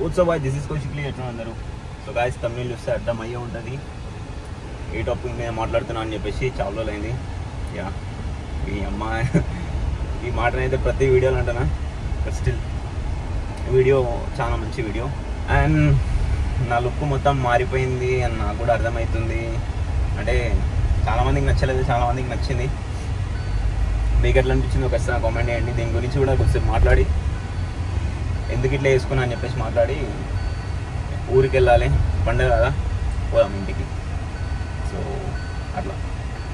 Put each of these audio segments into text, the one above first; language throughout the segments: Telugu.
What's up, guys? This is Kaushik Lee. So guys, thumbnail చూస్తే అర్థమయ్యే ఉంటుంది ఏ టాపిక్ నేను మాట్లాడుతున్నా అని చెప్పేసి చాలా రోజులైంది. యా ఈ అమ్మాయి ఈ మాటనైతే ప్రతి వీడియోలో అంటున్నా, బట్ స్టిల్ వీడియో చాలా మంచి వీడియో. అండ్ నా లుక్ మొత్తం మారిపోయింది అని నాకు కూడా అర్థమవుతుంది. అంటే చాలామందికి నచ్చలేదు, చాలామందికి నచ్చింది. మీకు ఎట్లా అనిపించింది ఒకసారి కామెంట్ చేయండి. దీని గురించి కూడా కొంచెం మాట్లాడి ఎందుకు ఇట్లా వేసుకున్నా అని చెప్పేసి మాట్లాడి ఊరికి వెళ్ళాలి, పండుగ కదా, పోదాం ఇంటికి. సో అట్లా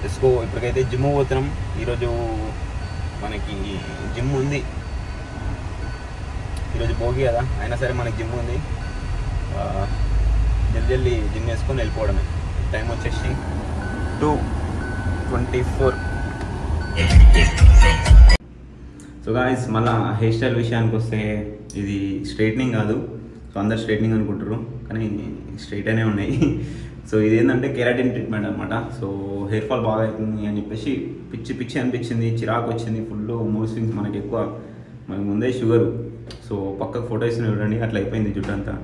తీసుకో. ఇప్పటికైతే జిమ్ పోతున్నాం. ఈరోజు మనకి జిమ్ ఉంది, ఈరోజు భోగి కదా, అయినా సరే మనకి జిమ్ ఉంది. జల్దీ జిమ్ వేసుకొని వెళ్ళిపోవడమే. టైం వచ్చేసి 2:24. సో గాయ్స్, మళ్ళీ హెయిర్ స్టైల్ విషయానికి వస్తే ఇది స్ట్రైట్నింగ్ కాదు. సో అందరు స్ట్రైట్నింగ్ అనుకుంటారు, కానీ స్ట్రైట్ అనే ఉన్నాయి. సో ఇదేంటంటే కెరాటిన్ ట్రీట్మెంట్ అనమాట. సో హెయిర్ ఫాల్ బాగా అవుతుంది అని చెప్పేసి పిచ్చి అనిపించింది, చిరాకు వచ్చింది, ఫుల్ మూడ్ స్వింగ్స్. మనకి ఎక్కువ, మనకి ముందే షుగరు. సో పక్కకు ఫోటో ఇస్తున్న చూడండి, అట్లా అయిపోయింది జుట్టు అంతా.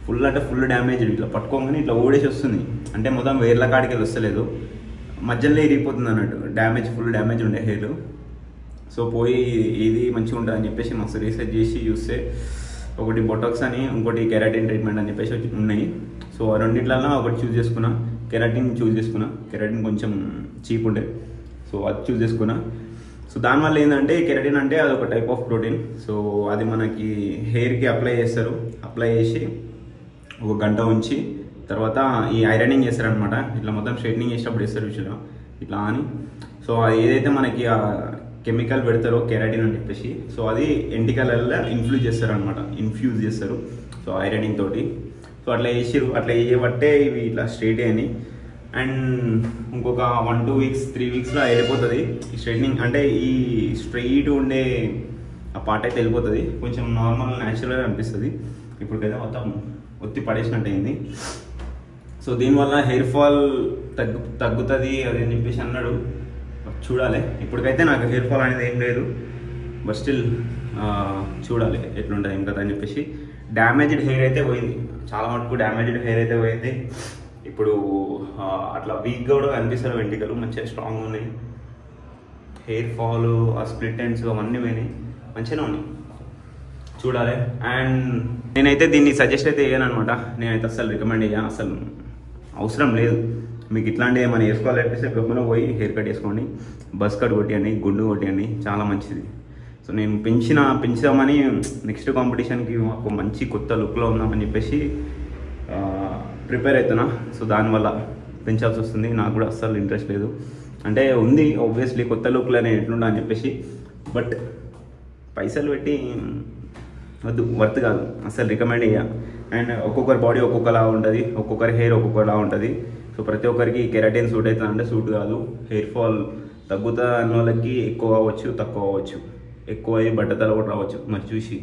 ఫుల్ అంటే ఫుల్ డ్యామేజ్. ఇట్లా పట్టుకోగానే ఇట్లా ఓడేసి వస్తుంది. అంటే మొత్తం వేర్ల కాడికి వెళ్ళి వస్తలేదు, మధ్యలో ఇరిగిపోతుంది అన్నట్టు. డ్యామేజ్, ఫుల్ డ్యామేజ్ ఉండే హెయిర్. సో పోయి ఇది మంచిగా ఉంటుంది అని చెప్పేసి మస్తు రీసెర్చ్ చేసి చూస్తే ఒకటి బొటాక్స్ అని, ఇంకోటి కెరాటిన్ ట్రీట్మెంట్ అని చెప్పేసి ఉన్నాయి. సో ఆ రెండిట్లలో ఒకటి చూస్ చేసుకున్నా. కెరాటిన్ చూస్ చేసుకున్నా. కెరాటిన్ కొంచెం చీప్ ఉండే, సో అది చూస్ చేసుకున్నా. సో దానివల్ల ఏంటంటే, కెరాటిన్ అంటే అది ఒక టైప్ ఆఫ్ ప్రోటీన్. సో అది మనకి హెయిర్కి అప్లై చేస్తారు. అప్లై చేసి ఒక గంట ఉంచి తర్వాత ఈ ఐరనింగ్ చేస్తారనమాట. ఇట్లా మొత్తం స్ట్రైట్నింగ్ చేసేటప్పుడు వేస్తారు విషయంలో ఇట్లా అని. సో అది ఏదైతే మనకి ఆ కెమికల్ పెడతారో కెరాటిన్ అని చెప్పేసి, సో అది ఎంటికలలో ఇన్ఫ్యూజ్ చేస్తారు. సో ఐరనింగ్ తోటి. సో అట్లా చేసిరు. అట్లా చేయబట్టే ఇవి ఇట్లా స్ట్రైట్ అని. అండ్ ఇంకొక 1-2 వీక్స్ 3 వీక్స్లో వెళ్ళిపోతుంది ఈ స్ట్రైట్నింగ్. అంటే ఈ స్ట్రైట్ ఉండే ఆ పార్ట్ అయితే వెళ్ళిపోతుంది. కొంచెం నార్మల్ న్యాచురల్గా అనిపిస్తుంది. ఇప్పటికైతే మొత్తం ఒత్తి పడేసినట్టు అయింది. సో దీనివల్ల హెయిర్ ఫాల్ తగ్గుతుంది అది అని చెప్పేసి అన్నాడు. చూడాలి. ఇప్పటికైతే నాకు హెయిర్ ఫాల్ అనేది ఏం లేదు, బట్ స్టిల్ చూడాలి ఎట్లుంటుంది ఏం కదా అని చెప్పేసి. డ్యామేజ్డ్ హెయిర్ అయితే పోయింది, చాలా మటుకు డ్యామేజ్డ్ హెయిర్ అయితే పోయింది. ఇప్పుడు అట్లా వీక్గా కూడా కనిపిస్తారు వెంట్రుకలు, మంచిగా స్ట్రాంగ్ ఉన్నాయి. హెయిర్ ఫాల్, ఆ స్ప్లిట్ ఎండ్స్ అవన్నీ పోయినాయి, మంచిగానే ఉన్నాయి. చూడాలి. అండ్ నేనైతే దీన్ని సజెస్ట్ అయితే చేయను అనమాట. నేనైతే అసలు రికమెండ్ చేయను, అసలు అవసరం లేదు. మీకు ఇట్లాంటి ఏమైనా వేసుకోవాలనిపిస్తే గమ్మున పోయి హెయిర్ కట్ వేసుకోండి, బస్ కట్ కొట్టియండి, గుండు కొట్టియండి, చాలా మంచిది. సో నేను పెంచామని నెక్స్ట్ కాంపిటీషన్కి మాకు మంచి కొత్త లుక్లో ఉన్నామని చెప్పేసి ప్రిపేర్ అవుతున్నా. సో దానివల్ల పెంచాల్సి వస్తుంది. నాకు కూడా అస్సలు ఇంట్రెస్ట్ లేదు. అంటే ఉంది ఆబ్వియస్లీ కొత్త లుక్లో నేను ఎట్లుండా అని చెప్పేసి, బట్ పైసలు పెట్టి వద్దు, వర్త్ కాదు, అసలు రికమెండ్ చేయ. అండ్ ఒక్కొక్కరి బాడీ ఒక్కొక్కలా ఉంటుంది, ఒక్కొక్కరి హెయిర్ ఒక్కొక్కలా ఉంటుంది. సో ప్రతి ఒక్కరికి కెరాటిన్ సూట్ అవుతుంది అంటే సూట్ కాదు. హెయిర్ ఫాల్ తగ్గుతా అన్న వాళ్ళకి ఎక్కువ అవ్వచ్చు, తక్కువ అవ్వచ్చు, ఎక్కువ అయ్యి బట్టతల కూడా రావచ్చు. మరి చూసి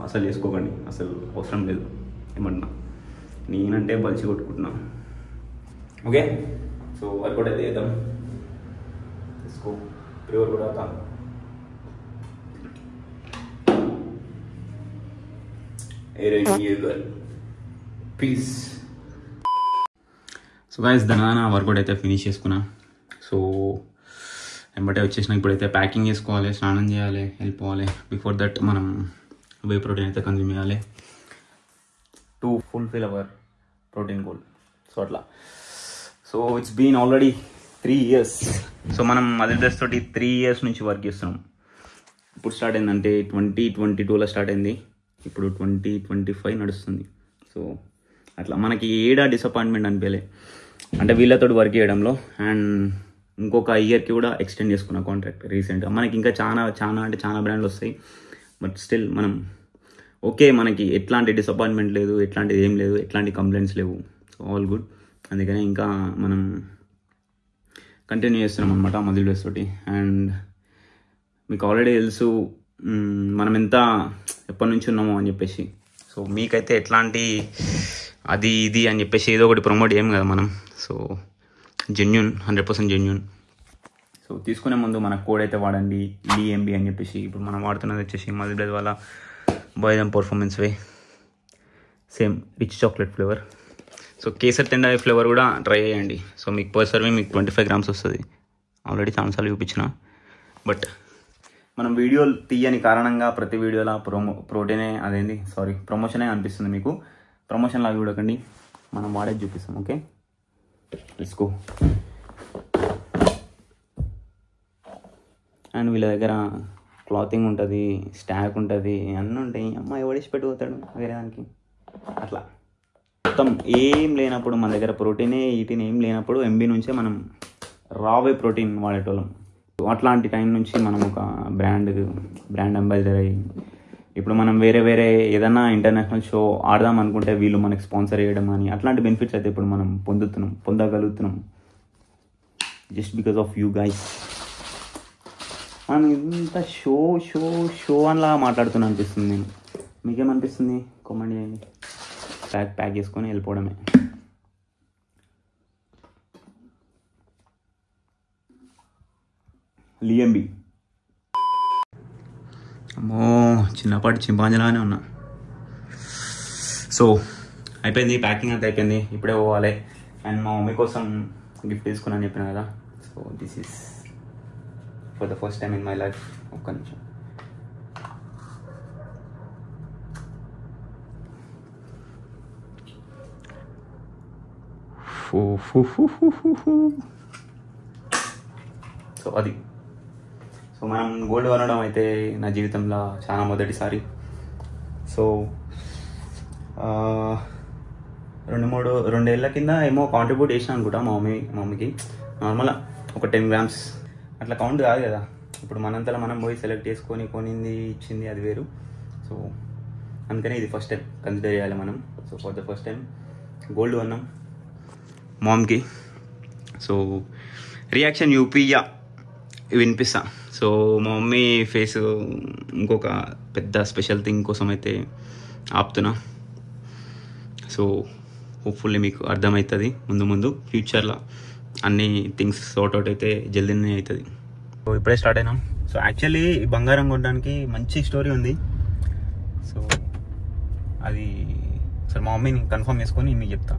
అసలు చేసుకోకండి, అసలు అవసరం లేదు. ఏమన్నా నేనంటే బలిసి కొట్టుకుంటున్నా. ఓకే, సో వర్కౌట్ అయితే చేద్దాం. తీసుకో ప్రివర్ కూడా అవుతా. పీస్. సో గైస్, దాని వర్కౌట్ అయితే ఫినిష్ చేసుకున్నా. సో వెంబటే వచ్చేసిన. ఇప్పుడైతే ప్యాకింగ్ చేసుకోవాలి, స్నానం చేయాలి, వెళ్ళిపోవాలి. బిఫోర్ దట్ మనం వే ప్రోటీన్ అయితే కన్జ్యూమ్ చేయాలి to fulfil our protein goal. So అట్లా. So it's been already 3 years. So మనం మదర్ తోటి 3 years నుంచి వర్క్ చేస్తున్నాం. ఇప్పుడు స్టార్ట్ అయిందంటే 2022లో స్టార్ట్ అయింది, ఇప్పుడు 2025 నడుస్తుంది. సో అట్లా మనకి ఏడా డిసప్పాయింట్మెంట్ అనిపించలే, అంటే వీళ్ళతో వర్క్ చేయడంలో. అండ్ ఇంకొక ఇయర్కి కూడా ఎక్స్టెండ్ చేసుకున్న కాంట్రాక్ట్ రీసెంట్గా. మనకి ఇంకా చాలా బ్రాండ్లు వస్తాయి, బట్ స్టిల్ మనం ఓకే, మనకి ఎట్లాంటి డిసప్పాయింట్మెంట్ లేదు, ఎట్లాంటిది ఏం లేదు, ఎట్లాంటి కంప్లైంట్స్ లేవు. So all good. అందుకనే ఇంకా మనం కంటిన్యూ చేస్తున్నాం అనమాట మజిల్ డేస్ తోటి. అండ్ మీకు ఆల్రెడీ తెలుసు మనం ఎంత ఎప్పటి నుంచి ఉన్నామో అని చెప్పేసి. సో మీకైతే ఎట్లాంటి అది ఇది అని చెప్పేసి ఏదో ఒకటి ప్రమోట్ చేయం కదా మనం. So genuine, 100% genuine. సో తీసుకునే ముందు మన కోడ్ అయితే వాడండి, DMB అని చెప్పేసి. ఇప్పుడు మనం వాడుతున్నది వచ్చేసి మజిల్ బ్లడ్ వాళ్ళ boys and performance whey. Same rich chocolate flavour. So kesar thandai flavour కూడా ట్రై చేయండి. సో మీకు పర్ సర్వింగ్ మీకు 25 grams వస్తుంది. ఆల్రెడీ చాలాసార్లు చూపించిన. బట్ మనం వీడియోలు తీయని కారణంగా ప్రతి వీడియోలో ప్రమోషనే అనిపిస్తుంది మీకు. ప్రమోషన్ లాగా చూడకండి, మనం వాడేది చూపిస్తాం. Okay, let's go. అండ్ వీళ్ళ దగ్గర క్లాతింగ్ ఉంటుంది, స్టాక్ ఉంటుంది, అన్నీ ఉంటాయి. అమ్మాయి ఓడిసి పెట్టిపోతాడు వేరే దానికి. అట్లా మొత్తం ఏం లేనప్పుడు మన దగ్గర ప్రోటీన్ ఏం లేనప్పుడు ఎంబీ నుంచే మనం రావే ప్రోటీన్ వాడేటోళ్ళం. అట్లాంటి టైం నుంచి మనం ఒక బ్రాండ్ అంబాసిడర్ అయ్యి ఇప్పుడు మనం వేరే ఏదైనా ఇంటర్నేషనల్ షో ఆడదాం అనుకుంటే వీళ్ళు మనకి స్పాన్సర్ చేయడం అని అట్లాంటి బెనిఫిట్స్ అయితే ఇప్పుడు మనం పొందగలుగుతున్నాం just because of you guys. మనం ఇంత షో అనిలా మాట్లాడుతున్నా అనిపిస్తుంది. నేను మీకేమనిపిస్తుంది కామెంట్ చేయండి. ప్యాక్ చేసుకొని వెళ్ళిపోవడమే. లిఎంబి అమ్మో, చిన్నపాటి చింపాంజలానే ఉన్నా. సో అయిపోయింది, ప్యాకింగ్ అంతా అయిపోయింది. ఇప్పుడే పోవాలి. అండ్ మా మమ్మీ కోసం గిఫ్ట్ తీసుకున్నాను చెప్పిన కదా. So this is for the first time in my life. ఒక్క నిమిషం. సో అది. సో మనం గోల్డ్ కొనడం అయితే నా జీవితంలో చాలా మొదటిసారి. సో 2-3 ఏళ్ళ కింద ఏమో కాంట్రిబ్యూట్ చేసిన అనుకుంటా మా మమ్మీకి. నార్మల్గా ఒక 10 grams అట్లా కౌంట్ కాదు కదా. ఇప్పుడు మనంతలో మనం పోయి సెలెక్ట్ చేసుకొని కొనింది ఇచ్చింది అది వేరు. సో అందుకనే ఇది ఫస్ట్ టైం కన్సిడర్ చేయాలి మనం. So for the first time gold కొన్నాం మామ్కి. సో రియాక్షన్ యూపీయా వినిపిస్తా. సో మా మమ్మీ ఫేస్ ఇంకొక పెద్ద స్పెషల్ థింగ్ కోసం అయితే ఆపుతున్నా. సో హోప్ఫుల్లీ మీకు అర్థమవుతుంది ముందు ఫ్యూచర్లో అన్ని థింగ్స్ సార్ట్ అవుట్ అయితే జల్దీనే అవుతుంది. సో ఇప్పుడే స్టార్ట్ అయినాం. సో యాక్చువల్లీ బంగారం కొనడానికి మంచి స్టోరీ ఉంది. సో అది సరే మా మమ్మీని కన్ఫర్మ్ చేసుకొని మీకు చెప్తా.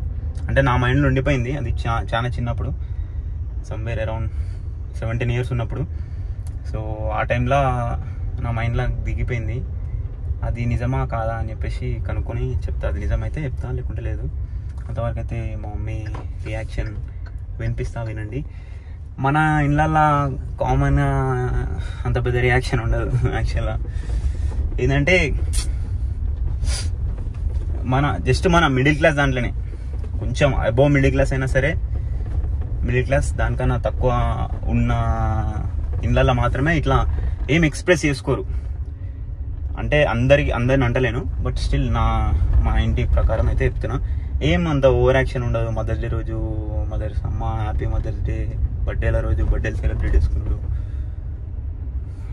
అంటే నా మైండ్లో ఉండిపోయింది అది చాలా చిన్నప్పుడు, సమ్వేర్ అరౌండ్ 17 years ఉన్నప్పుడు. సో ఆ టైంలో నా మైండ్లో దిగిపోయింది. అది నిజమా కాదా అని చెప్పేసి కనుక్కొని చెప్తా. అది నిజమైతే చెప్తా, లేకుంటే లేదు. అంతవరకు అయితే మా మమ్మీ రియాక్షన్ వినిపిస్తా, వినండి. మన ఇళ్ళల్లో కామన్ అంత పెద్ద రియాక్షన్ ఉండదు. యాక్చువల్గా ఏంటంటే మన మిడిల్ క్లాస్ దాంట్లోనే కొంచెం అబోవ్ మిడిల్ క్లాస్ అయినా సరే, మిడిల్ క్లాస్ దానికన్నా తక్కువ ఉన్న ఇళ్ళల్లో మాత్రమే ఇట్లా ఏం ఎక్స్ప్రెస్ చేసుకోరు. అంటే అందరిని అంటలేను, బట్ స్టిల్ మా ఇంటి ప్రకారం అయితే చెప్తున్నా. ఏం అంత ఓవర్ యాక్షన్ ఉండదు. మదర్స్ డే రోజు అమ్మ హ్యాపీ మదర్స్ డే, బర్త్డేల రోజు బర్త్డేలు సెలబ్రేట్ చేసుకున్నాడు,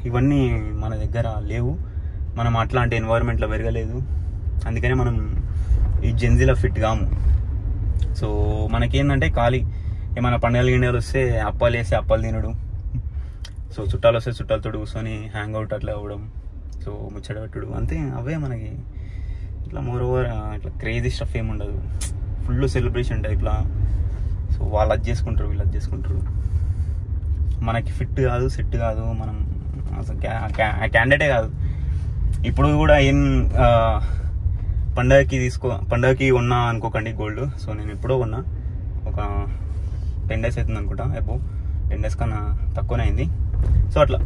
ఇవన్నీ మన దగ్గర లేవు. మనం అట్లాంటి ఎన్వైరన్మెంట్లో పెరగలేదు. అందుకనే మనం ఈ జెన్జీలో ఫిట్ కాము. సో మనకేందంటే ఖాళీ ఏమైనా పండుగలు వస్తే అప్పాలు వేసి అప్పాలు తినడు. సో చుట్టాలు వస్తే చుట్టాలతో కూర్చొని హ్యాంగ్ అవుట్ అట్లా అవ్వడం, సో ముచ్చట పెట్టుడు, అంతే. అవే మనకి ఇట్లా మోర్ ఓవర్ ఇట్లా క్రేజీ స్టఫ్ ఏమి ఉండదు. Full celebration టైప్లా. సో వాళ్ళు అది చేసుకుంటారు, వీళ్ళు అది చేసుకుంటారు. మనకి ఫిట్ కాదు, సెట్ కాదు. మనం అసలు క్యాండిడేటే కాదు. ఇప్పుడు కూడా ఏం పండగకి ఉన్నా అనుకోకండి గోల్డ్. సో నేను ఎప్పుడో ఉన్నా, ఒక 10 days అవుతుంది అనుకుంటా. అబోవ్ 10 days కన్నా తక్కువనే అయింది. సో అట్లా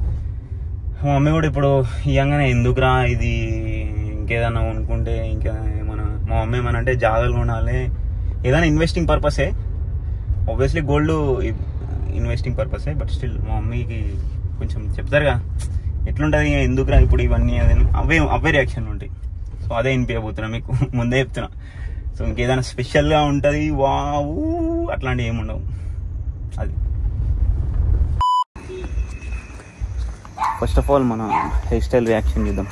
మా మమ్మీ కూడా ఇప్పుడు ఇవ్వగానే ఎందుకురా ఇది, ఇంకేదన్నా అనుకుంటే మా మమ్మీ ఏమనంటే జాగ్రత్తగా ఉండాలి, ఏదైనా ఇన్వెస్టింగ్ పర్పసే. ఆబ్వియస్లీ గోల్డ్ ఇన్వెస్టింగ్ పర్పసే, బట్ స్టిల్ మా మమ్మీకి కొంచెం చెప్తారుగా ఎట్లుంటుంది ఎందుకురా ఇప్పుడు ఇవన్నీ, అవే రియాక్షన్ ఉంటాయి. సో అదే వినిపించబోతున్నా మీకు, ముందే చెప్తున్నా. సో ఇంకేదైనా స్పెషల్గా ఉంటుంది వావు అట్లాంటివి ఏమి ఉండవు. అది ఫస్ట్ ఆఫ్ ఆల్ మన హెయిర్ స్టైల్ రియాక్షన్ చూద్దాం.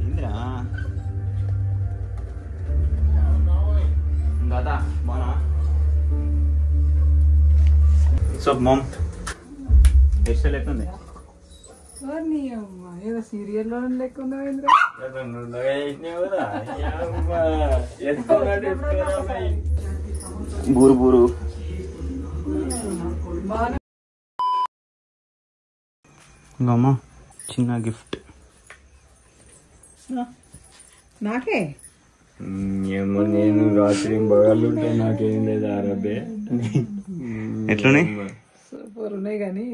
ఏందిరా దాదా బానా వాట్సాప్ మామ్ హెయిర్ స్టైల్ ఎట్లుంది? ఏదో సీరియల్ లో లేకుండా బూరు బూరు ఇంకమ్మా చిన్న గిఫ్ట్ నాకే. ఏమో నేను రాత్రి బగాలుంటే నాకేం లేదు ఆరబ్బే. ఎట్లున్నాయి? సూపర్ ఉన్నాయి కానీ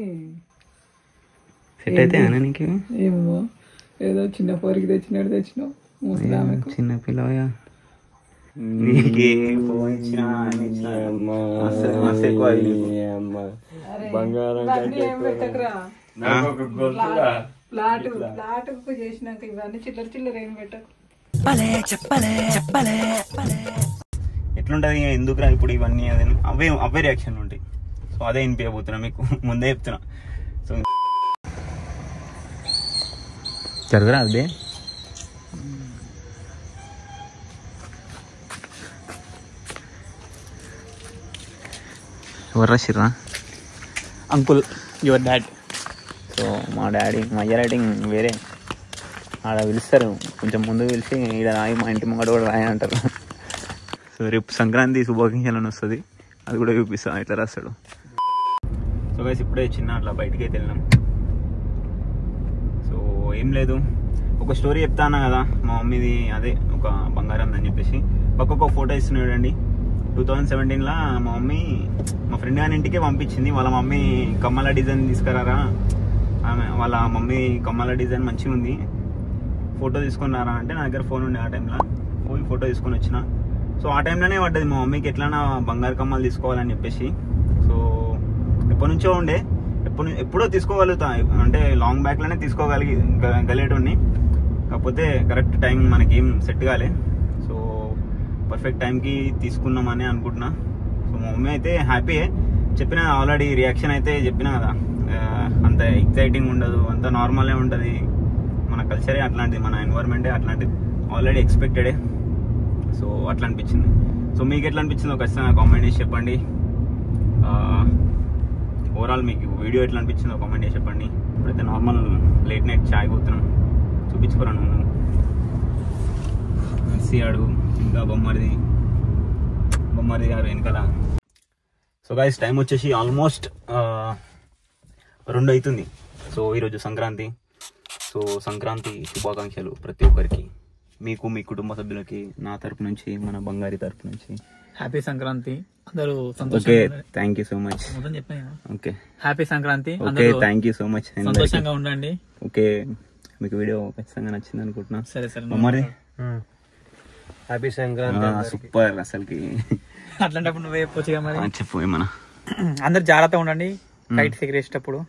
సెట్ అయితే అన్న నీకు? ఏమో ఏదో చిన్న పోరికి తెచ్చినట్టు తెచ్చినావు. ముసలామెకు చిన్న పిల్లవయ్యా నీకే ఫోన్ ఇచ్చినా బంగారం ఏం పెట్టకురా. ప్లాట్ చేసినాక ఇవన్నీ చిల్లర చిల్లర ఏం పెట్టకు. ఎట్లుంటది ఎందుకురా ఇప్పుడు ఇవన్నీ అదే అవే రియాక్షన్ ఉంటాయి. సో అదే వినిపించబోతున్నా మీకు ముందే చెప్తున్నా. సో జరగరా అదే ఎవరు రాసిర్రా? Uncle your dad. సో మా డాడీ మా అయ్య రైటింగ్ వేరే, ఆడ పిలుస్తారు కొంచెం ముందు పిలిచి ఈడ రాయి మా ఇంటి ముంగట కూడా రాయి అంటారు. సో రేపు సంక్రాంతి శుభాకాంక్షలు అని వస్తుంది, అది కూడా చూపిస్తాను ఎట్లా రాస్తాడు. సో గైస్ ఇప్పుడే చిన్న అట్లా బయటికి అయితే వెళ్ళినాం. సో ఏం లేదు, ఒక స్టోరీ చెప్తాను కదా మా మమ్మీది, అదే ఒక బంగారం అని చెప్పేసి పక్కకు ఫోటో ఇస్తున్నాడు అండి. 2017లో మా మమ్మీ మా ఫ్రెండ్ గారి ఇంటికే పంపించింది. వాళ్ళ మమ్మీ కమ్మల డిజైన్ తీసుకురారా, ఆమె వాళ్ళ మమ్మీ కమ్మల డిజైన్ మంచిగా ఉంది, ఫోటో తీసుకొని రారా అంటే నా దగ్గర ఫోన్ ఉండే ఆ టైంలో. పోయి ఫోటో తీసుకొని వచ్చిన. సో ఆ టైంలోనే పడ్డది మా మమ్మీకి ఎట్లన్నా బంగారు కమ్మలు తీసుకోవాలని చెప్పేసి. సో ఎప్పటి నుంచో ఉండే, ఎప్పుడో తీసుకోగలుగుతా, అంటే లాంగ్ బ్యాక్లోనే తీసుకోగలిగేటోడిని. కాకపోతే కరెక్ట్ టైం మనకేం సెట్ కాలే. సో పర్ఫెక్ట్ టైంకి తీసుకున్నామని అనుకుంటున్నా. సో మా మమ్మీ అయితే హ్యాపీయే. చెప్పిన ఆల్రెడీ రియాక్షన్ అయితే చెప్పినా కదా, అంత ఎగ్జైటింగ్ ఉండదు, అంత నార్మలే ఉంటుంది. మన కల్చరే అట్లాంటిది, మన ఎన్వైర్న్మెంటే అట్లాంటిది, ఆల్రెడీ ఎక్స్పెక్టెడే. సో అట్లా అనిపించింది. సో మీకు ఎట్లా అనిపించిందో ఖచ్చితంగా కామెంట్ చేసి చెప్పండి. ఓవరాల్ మీకు వీడియో ఎట్లా అనిపించిందో కామెంట్ చేసి చెప్పండి. ఇప్పుడైతే నార్మల్ లేట్ నైట్ ఛాయ్ పోతున్నాం, చూపించుకోరా నువ్వు అడుగు ఇంకా బొమ్మరిది గారు వెనకాల. సో గైస్ టైం వచ్చేసి ఆల్మోస్ట్ 2 అవుతుంది. సో ఈరోజు సంక్రాంతి. సో సంక్రాంతి శుభాకాంక్షలు ప్రతి ఒక్కరికి, మీకు మీ కుటుంబ సభ్యులకి నా తరపు నుంచి, మన బంగారి తరపు నుంచి హ్యాపీ సంక్రాంతి. అందరూ okay, thank you so much. Okay happy Sankranti. Okay, thank you so much. సంతోషంగా ఉండండి. ఓకే, మీకు వీడియో ఖచ్చితంగా నచ్చింది అనుకుంటున్నా. సరే సరే మరి హ్యాపీ సంక్రాంతి. సూపర్. అసలుకి అట్లాంటప్పుడు నువ్వే చెప్పొచ్చుగా మరి. చెప్పు ఏమన్నా. అందరు జాగ్రత్తగా ఉండండి కైట్స్ ఎగిరేసేటప్పుడు.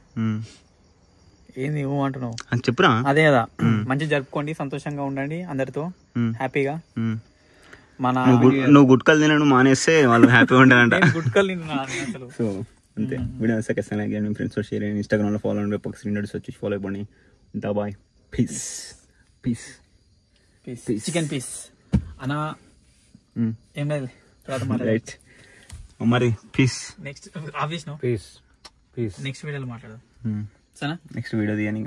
ఏంది నువ్వు అంటున్నావు? చెప్పురా. అదే కదా, మంచిగా జరుపుకోండి, సంతోషంగా ఉండండి అందరితో హ్యాపీగా. మన నువ్వు గుట్కలు తినడం మానేస్తే వాళ్ళు హ్యాపీగా ఉంటారంట. గుట్కలు అసలు. సో అంతే. వీడియో నచ్చితే ఖచ్చితంగా లైక్ చేయండి, ఫ్రెండ్స్ షేర్ చేయండి, ఇన్స్టాగ్రామ్లో ఫాలో అండి, పక్క స్క్రీన్ వచ్చి ఫాలో అయిపోండి. ఇంతా bye, peace peace peace. Chicken piece అనా ఏం లేదు. రైట్ మరి peace. Next office peace peace. Next వీడియోలో మాట్లాడదాం. సరేనా? నెక్స్ట్ వీడియో తీయని.